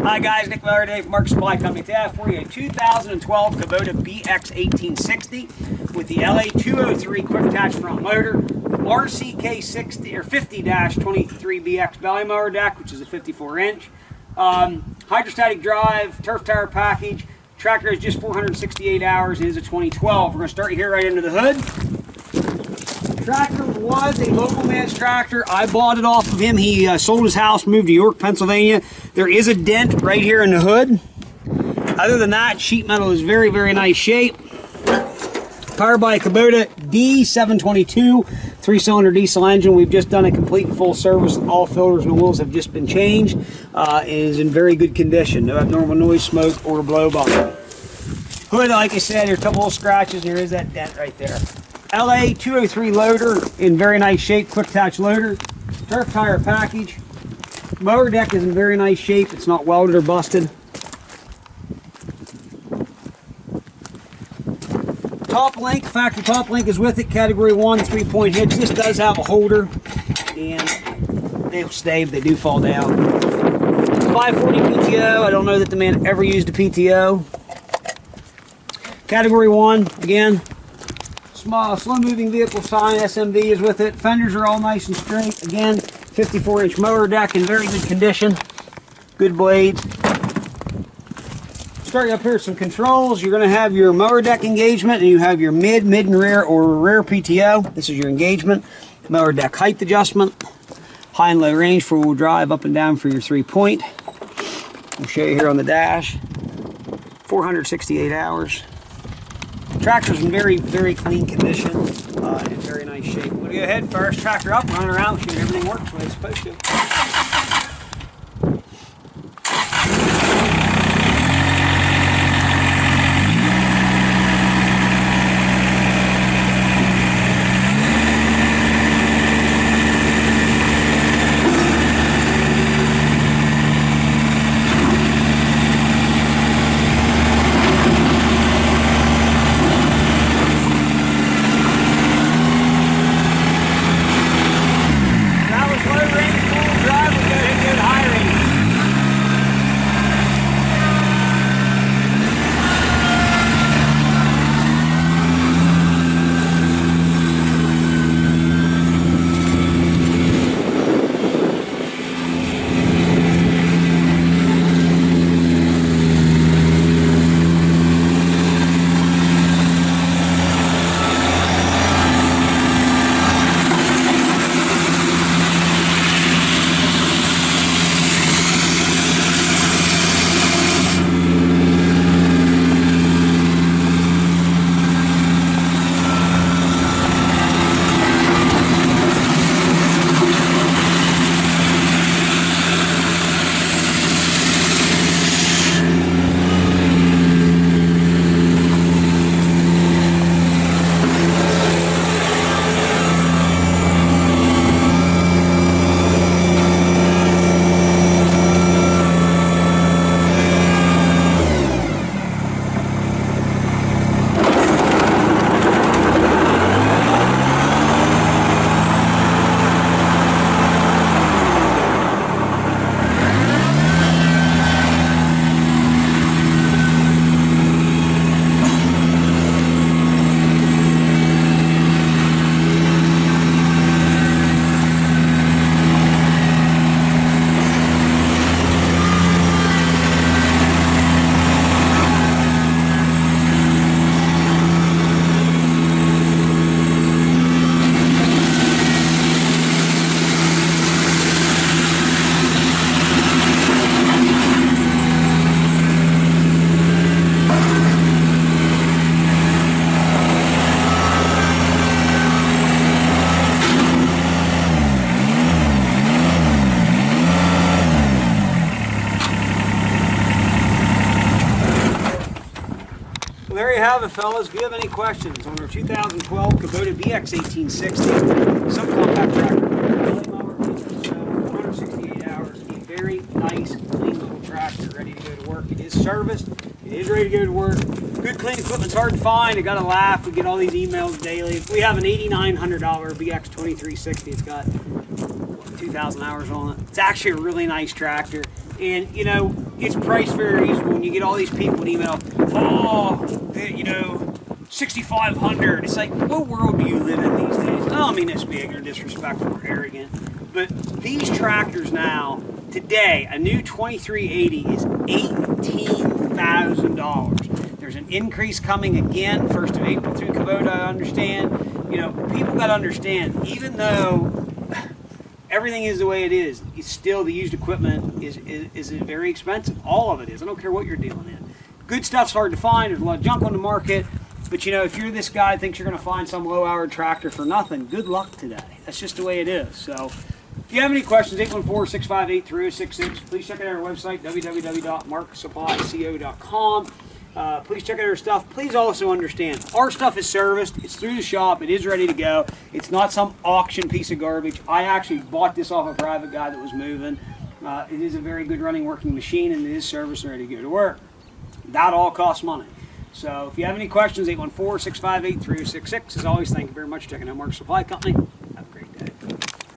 Hi guys, Nick Mower today from Mark Supply Company. Today I have for you a 2012 Kubota BX1860 with the LA203 quick attach front motor, RCK60 or 50-23BX belly mower deck, which is a 54-inch, hydrostatic drive, turf tire package. Tractor has just 468 hours. It is a 2012. We're going to start here right into the hood. Tractor was a local man's tractor. I bought it off of him. He sold his house, moved to York, Pennsylvania. There is a dent right here in the hood. Other than that, sheet metal is very, very nice shape. Powered by a Kubota D722 3-cylinder diesel engine. We've just done a complete and full service. All filters and wheels have just been changed. It is in very good condition. No abnormal noise, smoke, or blow by. Hood, like I said, there's a couple of scratches. There is that dent right there. LA203 loader in very nice shape, quick attach loader. Turf tire package. Mower deck is in very nice shape. It's not welded or busted. Top link, factory top link is with it. Category 1, 3-point hitch. This does have a holder, and they'll stay, but they do fall down. 540 PTO. I don't know that the man ever used a PTO. Category 1, again. Small, slow-moving vehicle sign, SMV is with it. Fenders are all nice and straight. Again, 54-inch mower deck in very good condition. Good blades. Starting up here, some controls. You're going to have your mower deck engagement, and you have your mid and rear, or rear PTO. This is your engagement. Mower deck height adjustment. High and low range, 4-wheel drive, up and down for your 3-point. I'll show you here on the dash. 468 hours. Tractor's in very, very clean condition, in very nice shape. I'm going to go ahead first, tractor up, run around, see if everything works the way it's supposed to. There you have it, fellas. If you have any questions on our 2012 Kubota BX1860 subcompact tractor, 468 hours, a very nice, clean little tractor, ready to go to work. It is serviced. It is ready to go to work. Good clean equipment's hard to find. I got to laugh. We get all these emails daily. We have an $8,900 BX2360. It's got 2,000 hours on it. It's actually a really nice tractor. And, you know, it's priced very reasonable. When you get all these people email, oh, you know, 6,500. It's like, what world do you live in these days? I don't mean this being ignorant, disrespectful, or arrogant, but these tractors now, today, a new 2380 is $18,000. There's an increase coming again, 1st of April through Kubota, I understand. You know, people got to understand, even though everything is the way it is, it's still the used equipment is very expensive. All of it is. I don't care what you're dealing in. Good stuff's hard to find. There's a lot of junk on the market. But you know, if you're this guy that thinks you're going to find some low-hour tractor for nothing, good luck today. That's just the way it is. So if you have any questions, 814-658-3066. Please check out our website, www.marksupplyco.com. Please check out our stuff. Please also understand, our stuff is serviced. It's through the shop. It is ready to go. It's not some auction piece of garbage. I actually bought this off a private guy that was moving. It is a very good running, working machine, and it is serviced and ready to go to work. That all costs money. So if you have any questions, 814-658-3066. As always, thank you very much for checking out Mark Supply Company. Have a great day.